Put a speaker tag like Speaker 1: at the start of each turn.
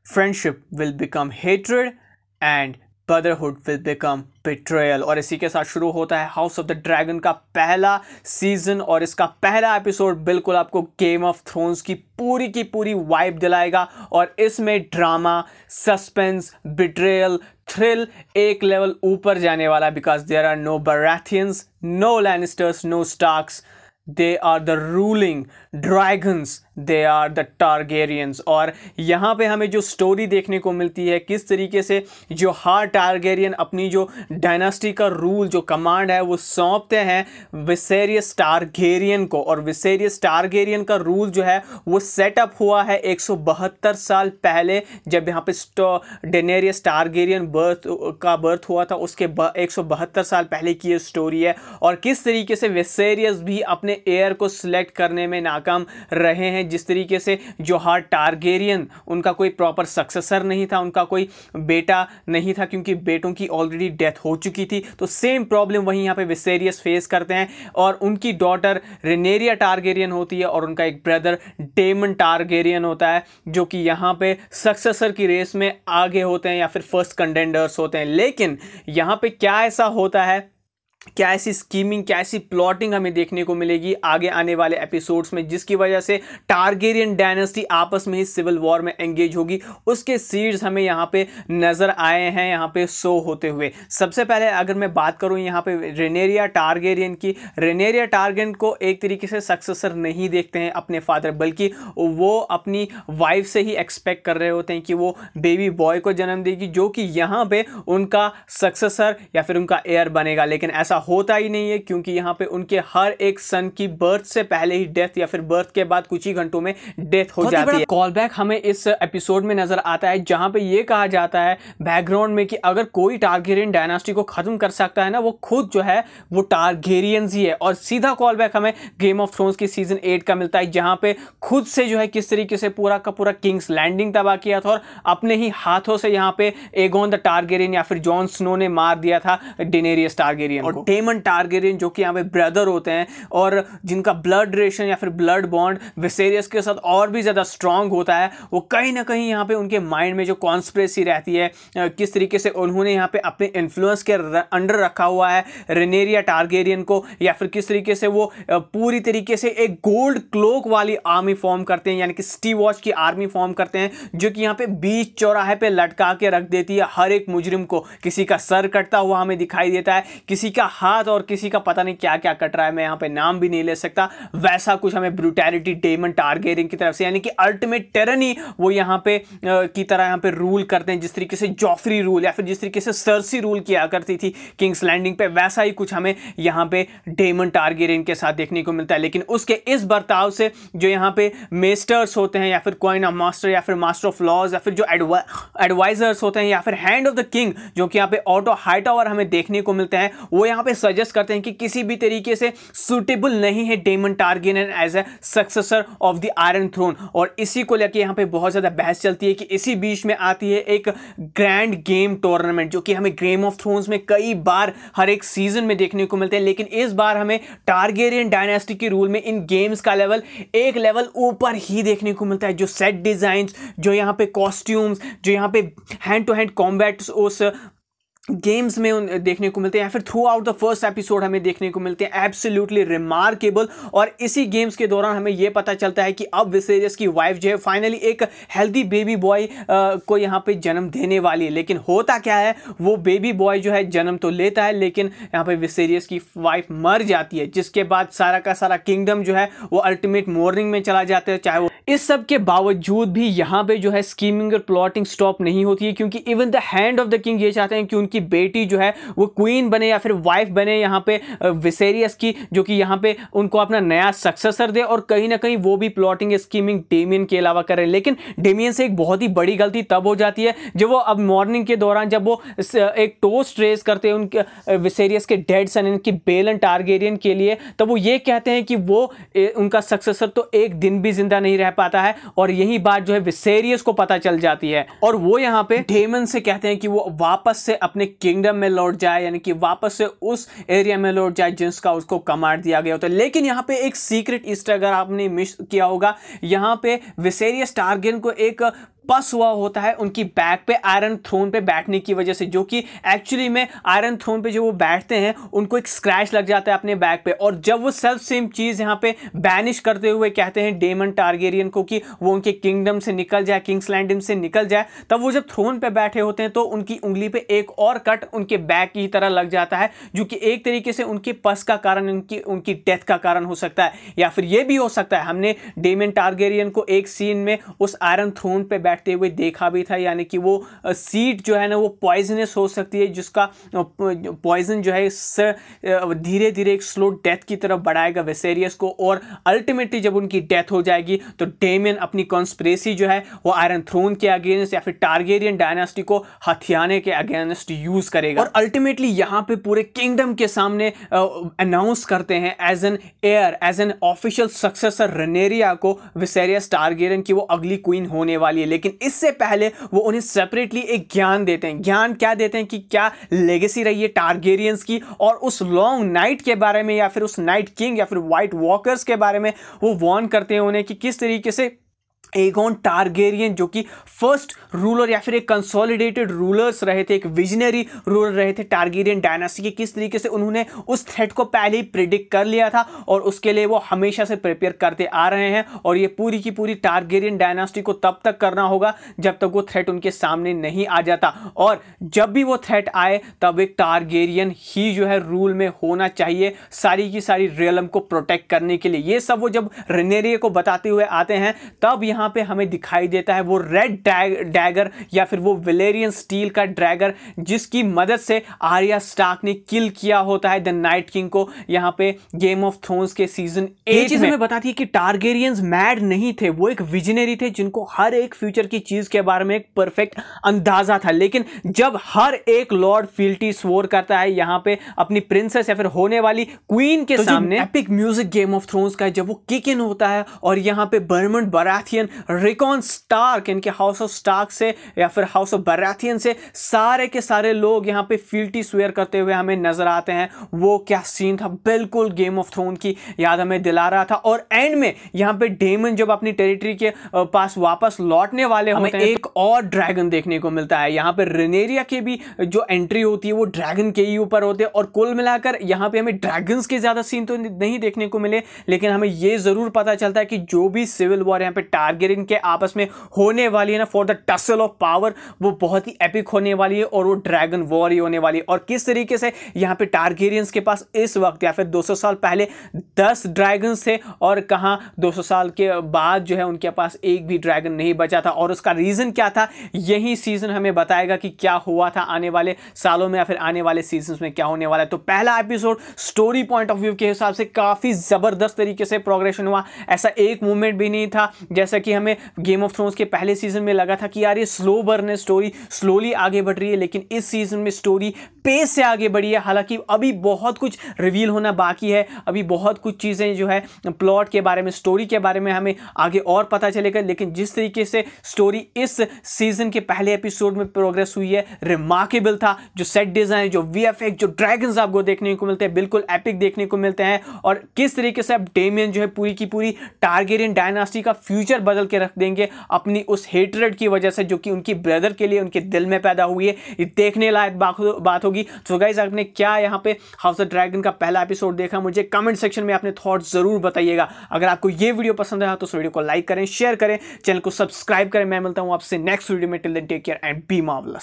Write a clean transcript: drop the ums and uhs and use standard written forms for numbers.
Speaker 1: Friendship will become hatred and brotherhood will become betrayal. और इसी के साथ शुरू होता है हाउस ऑफ द ड्रैगन का पहला सीजन और इसका पहला एपिसोड बिल्कुल आपको गेम ऑफ थ्रोन्स की पूरी वाइब दिलाएगा। और इसमें ड्रामा, सस्पेंस, बिट्रेयल, थ्रिल एक लेवल ऊपर जाने वाला, because there are no Baratheons, no Lannisters, no Starks, they are the ruling dragons, they are the Targaryens. और यहाँ पे हमें जो स्टोरी देखने को मिलती है किस तरीके से जो टारगेरियन अपनी जो डायनास्टी का रूल, जो कमांड है वो सौंपते हैं विसेरियस टारगेरियन को। और विसेरियस टारगेरियन का रूल जो है वो सेटअप हुआ है 172 साल पहले, जब यहाँ पे डेनेरियस टारगेरियन बर्थ हुआ था, उसके 172 साल पहले की ये स्टोरी है। और किस तरीके से विसेरियस भी अपने एयर को सिलेक्ट करने में नाकाम रहे हैं, जिस तरीके से जो टारगेरियन, उनका कोई प्रॉपर सक्सेसर नहीं था, उनका कोई बेटा नहीं था, क्योंकि बेटों की ऑलरेडी डेथ हो चुकी थी। तो सेम प्रॉब्लम वहीं यहाँ पे विसेरियस फेस करते हैं। और उनकी डॉटर रेनेरिया टारगेरियन होती है और उनका एक ब्रदर डेमन टारगेरियन होता है, जो कि यहाँ पे सक्सेसर की रेस में आगे होते हैं या फिर फर्स्ट कंटेंडर्स होते हैं। लेकिन यहाँ पे क्या ऐसा होता है, क्या ऐसी स्कीमिंग, क्या ऐसी प्लॉटिंग हमें देखने को मिलेगी आगे आने वाले एपिसोड्स में, जिसकी वजह से टारगेरियन डायनेस्टी आपस में ही सिविल वॉर में एंगेज होगी। उसके सीड्स हमें यहाँ पे नजर आए हैं यहाँ पे शो होते हुए। सबसे पहले अगर मैं बात करूँ यहाँ पे रेनेरिया टारगेरियन की, रेनेरिया टारगेरियन को एक तरीके से सक्सेसर नहीं देखते हैं अपने फादर, बल्कि वो अपनी वाइफ से ही एक्सपेक्ट कर रहे होते हैं कि वो बेबी बॉय को जन्म देगी, जो कि यहाँ पे उनका सक्सेसर या फिर उनका एयर बनेगा। लेकिन ऐसा होता ही नहीं है, क्योंकि यहाँ पे उनके हर एक सन की बर्थ से पहले ही डेथ या फिर बर्थ के बाद कुछ ही घंटों में डेथ हो जाती है। कॉल बैक हमें इस एपिसोड में नजर आता है, जहां पे ये कहा जाता है बैकग्राउंड में कि अगर कोई टारगेरियन डायनास्टी को खत्म कर सकता है ना, वो खुद जो है वो टारगेरियंस ही है। और सीधा कॉल बैक हमें गेम ऑफ थ्रोन्स की सीजन 8 का मिलता है, जहां पे खुद से जो है किस तरीके से पूरा का पूरा किंग्स लैंडिंग तबाह किया था और अपने ही हाथों से यहाँ पे एगोन द टारगेरियन या फिर जॉन स्नो ने मार दिया था डेनेरियस टारगेरियन को। डेमन टारगेरियन जो कि यहाँ पे ब्रदर होते हैं और जिनका ब्लड रिलेशन या फिर ब्लड बॉन्ड विसेरियस के साथ और भी ज़्यादा स्ट्रांग होता है, वो कहीं ना कहीं यहाँ पे उनके माइंड में जो कॉन्स्पिरेसी रहती है, किस तरीके से उन्होंने यहाँ पे अपने इन्फ्लुएंस के अंडर रखा हुआ है रेनेरिया टारगेरियन को, या फिर किस तरीके से वो पूरी तरीके से एक गोल्ड क्लोक वाली आर्मी फॉर्म करते हैं, यानी कि स्टी वॉच की आर्मी फॉर्म करते हैं, जो कि यहाँ पे बीच चौराहे पे लटका के रख देती है हर एक मुजरिम को। किसी का सर कटता हुआ हमें दिखाई देता है, किसी का हाथ, और किसी का पता नहीं क्या क्या कट रहा है, मैं यहाँ पे नाम भी नहीं ले सकता। वैसा कुछ हमें ब्रूटैलिटी डेमन टारगेरियन की तरफ से, यानी कि अल्टीमेट टेरनी वो यहाँ पे की तरह यहाँ पे रूल करते हैं, जिस तरीके से जॉफरी रूल या फिर जिस तरीके से सर्सी रूल किया करती थी किंग्स लैंडिंग पे, वैसा ही कुछ हमें यहाँ पे डेमन टारगेरियन के साथ देखने को मिलता है। लेकिन उसके इस बर्ताव से जो यहाँ पे मेस्टर्स होते हैं या फिर क्वीन ऑफ मास्टर या फिर मास्टर ऑफ लॉज या फिर जो एडवाइजर्स होते हैं या फिर हैंड ऑफ द किंग जो कि यहाँ पे ऑटो हाइटआवर हमें देखने को मिलते हैं, वो यहाँ पे सजेस्ट करते हैं कि किसी भी तरीके से सुटेबल नहीं है Daemon Targaryen as a successor of the iron throne. और इसी को लेकर यहाँ पे बहुत ज्यादा बहस चलती है कि इसी बीच में आती है एक ग्रैंड गेम टूर्नामेंट, जो कि हमें गेम ऑफ थ्रोन्स में कई बार हर एक सीजन में देखने को मिलते हैं, लेकिन इस बार हमें टारगेरियन डायनेस्टी के रूल में इन गेम्स का लेवल एक लेवल ऊपर ही देखने को मिलता है। जो सेट डिजाइन, जो यहाँ पे कॉस्ट्यूम्स, जो यहाँ पे हैंड टू हैंड कॉम्बैट उस गेम्स में देखने को मिलते हैं या फिर through out the first episode हमें देखने को मिलते हैं, एब्सोल्युटली रिमार्केबल। और इसी गेम्स के दौरान हमें यह पता चलता है कि अब विसेरियस की वाइफ जो है फाइनली एक हेल्दी बेबी बॉय को यहाँ पे जन्म देने वाली है। लेकिन होता क्या है, वो बेबी बॉय जो है जन्म तो लेता है, लेकिन यहाँ पे विसेरियस की वाइफ मर जाती है, जिसके बाद सारा का सारा किंगडम जो है वो अल्टीमेट मॉर्निंग में चला जाता है। चाहे वो इस सब के बावजूद भी यहाँ पे जो है स्कीमिंग और प्लॉटिंग स्टॉप नहीं होती है, क्योंकि even the hand of the king ये चाहते हैं कि उनकी बेटी जो है वो क्वीन बने या फिर वाइफ बने यहाँ पे विसेरियस की, जो कि यहाँ पे उनको अपना नया सक्सेसर दे। और कहीं ना कहीं वो भी प्लॉटिंग स्कीमिंग डेमियन के अलावा करें। लेकिन डेमियन से एक बहुत ही बड़ी गलती तब हो जाती है जब वो अब मॉर्निंग के दौरान जब वो एक टोस्ट रेस करते हैं उनके विसेरियस के डेड सन इनकी बेलन टारगेरियन के लिए, तब वो ये कहते हैं कि वो उनका सक्सेसर तो एक दिन भी जिंदा नहीं रह पाता है। और यही बात जो है विसेरियस को पता चल जाती है और वो यहाँ पे डेमन से कहते हैं कि वो वापस से अपने किंगडम में लौट जाए, यानी कि वापस से उस एरिया में लौट जाए जिसका उसको कमांड दिया गया होता है। लेकिन यहाँ पे एक सीक्रेट ईस्टर अगर आपने मिस किया होगा, यहाँ पे विसेरियस टारगेरियन को एक पस हुआ होता है उनकी बैक पे आयरन थ्रोन पे बैठने की वजह से, जो कि एक्चुअली में आयरन थ्रोन पे जो वो बैठते हैं उनको एक स्क्रैच लग जाता है अपने बैक पे, और जब वो सेल्फ सेम चीज यहाँ पे बैनिश करते हुए कहते हैं डेमन टारगेरियन को कि वो उनके किंगडम से निकल जाए, किंग्स लैंडिंग से निकल जाए, तब वो जब थ्रोन पे बैठे होते हैं तो उनकी उंगली पे एक और कट उनके बैक की तरह लग जाता है, जो कि एक तरीके से उनके पस का कारण, उनकी डेथ का कारण हो सकता है। या फिर ये भी हो सकता है, हमने डेमन टारगेरियन को एक सीन में उस आयरन थ्रोन पे बैठते हुए देखा भी था, यानी कि वो सीट जो है ना वो पॉइजनस हो सकती है, जिसका पॉइजन जो है धीरे धीरे एक स्लो डेथ की तरफ बढ़ाएगा विसेरियस को, और अल्टीमेटली जब उनकी डेथ हो जाएगी तो डेमियन अपनी कॉन्स्पिरेसी जो है वो आयरन थ्रोन के अगेंस्ट या फिर टारगेरियन डायनास्टी को हथियाने के अगेंस्ट यूज करेगा, और अल्टीमेटली यहां पे पूरे किंगडम के सामने अनाउंस करते हैं as an heir, as an official successor Rhaenyra को विसेरियस टारगेरियन की वो अगली क्वीन होने वाली है। लेकिन इससे पहले वो उन्हें सेपरेटली एक ज्ञान देते हैं। ज्ञान क्या देते हैं कि क्या लेगेसी रही है टारगेरियंस की, और उस लॉन्ग नाइट के बारे में, या फिर उस नाइट किंग या फिर व्हाइट वॉकर्स के बारे में वो वार्न करते हैं उन्हें कि किस तरीके से एगोन टारगेरियन, जो कि फर्स्ट रूलर या फिर एक कंसोलिडेटेड रूलर्स रहे थे, एक विजनरी रूलर रहे थे टारगेरियन डायनास्टी के, किस तरीके से उन्होंने उस थ्रेट को पहले ही प्रिडिक्ट कर लिया था और उसके लिए वो हमेशा से प्रिपेयर करते आ रहे हैं। और ये पूरी की पूरी टारगेरियन डायनास्टी को तब तक करना होगा जब तक वो थ्रेट उनके सामने नहीं आ जाता, और जब भी वो थ्रेट आए तब एक टारगेरियन ही जो है रूल में होना चाहिए सारी की सारी रियलम को प्रोटेक्ट करने के लिए। ये सब वो जब रेनेरिया को बताते हुए आते हैं तब यहां पे हमें दिखाई देता है वो रेड डैगर या फिर वो वेलेरियन स्टील का ड्रैगर, जिसकी मदद से आर्या स्टार्क ने किल किया होता है द नाइट किंग को यहां पे गेम ऑफ थ्रोन्स के सीजन 8 में। हमें बताती है कि टारगेरियंस मैड नहीं थे, वो एक विजनरी थे जिनको हर एक फ्यूचर की चीज के बारे में एक परफेक्ट अंदाजा था। लेकिन जब हर एक लॉर्ड फील्टी स्वोर करता है यहां पे अपनी प्रिंसेस या फिर होने वाली क्वीन के सामने, epic music game of thrones का जब वो किक इन होता है और यहां पे बर्मंड बराथियन, रिकॉन स्टार्क, इनके हाउस ऑफ स्टार्क से या फिर हाउस ऑफ बराथियन से सारे के सारे लोग यहां पे फील्टी स्वेयर करते हुए हमें नजर आते हैं। वो क्या सीन था, बिल्कुल गेम ऑफ थ्रोन की याद हमें दिला रहा था। और एंड में यहां पे डेमन जब अपनी टेरिटरी के पास वापस लौटने वाले होते हैं, एक और ड्रैगन देखने को मिलता है। यहां पे रेनेरिया के भी जो एंट्री होती है वो ड्रैगन के ही ऊपर होते हैं, और कुल मिलाकर यहां पे हमें ड्रैगन्स के ज्यादा सीन तो नहीं देखने को मिले, लेकिन हमें यह जरूर पता चलता है कि जो भी सिविल वॉर यहां पे टारगेरियन के आपस में होने वाली है ना, for the tussle of power, वो बहुत ही एपिक होने वाली है और वो ड्रैगन वॉर ही होने वाली है। और किस तरीके से यहां पे टारगेरियंस के पास इस वक्त या फिर 200 साल पहले 10 ड्रैगन्स थे, और कहां 200 साल के बाद जो है उनके पास एक भी ड्रैगन नहीं बचा था, और उसका रीजन क्या था, यही सीजन हमें बताएगा कि क्या हुआ था आने वाले सालों में या फिर आने वाले सीजन में क्या होने वाला है। तो पहला episode story point of view के हिसाब से काफी जबरदस्त तरीके से प्रोग्रेशन हुआ। ऐसा एक मूवमेंट भी नहीं था जैसा कि हमें गेम ऑफ थ्रोन्स के पहले सीजन में लगा था कि यार ये स्लो बर्न है, स्टोरी स्लोली आगे बढ़ रही है, लेकिन इस सीजन में स्टोरी पेस से आगे बढ़ी है। हालांकि अभी बहुत कुछ रिवील होना बाकी है, अभी बहुत कुछ चीजें जो है प्लॉट के बारे में, स्टोरी के बारे में हमें आगे और पता चलेगा, लेकिन जिस तरीके से स्टोरी इस सीजन के पहले एपिसोड में प्रोग्रेस हुई है, रिमार्केबल था। जो सेट डिजाइन, जो वीएफएक्स, जो ड्रैगन्स आपको देखने को मिलते हैं बिल्कुल एपिक देखने को मिलते हैं, और किस तरीके से अब डेमियन जो है पूरी की पूरी टारगेरियन डायनास्टी का फ्यूचर बदल के रख देंगे अपनी उस हेट्रेड की वजह से जो कि उनकी ब्रदर के लिए उनके दिल में पैदा हुई है। ये देखने लायक बात होगी। तो गाइस, आपने क्या यहाँ पे हाउस ऑफ ड्रैगन का पहला एपिसोड देखा, मुझे कमेंट सेक्शन में अपने थॉट्स जरूर बताइएगा। अगर आपको ये वीडियो पसंद आया तो इस वीडियो को लाइक करें, शेयर करें, चैनल को सब्सक्राइब करें। मैं मिलता हूं आपसे नेक्स्ट वीडियो में। Till then take care and be marvellous.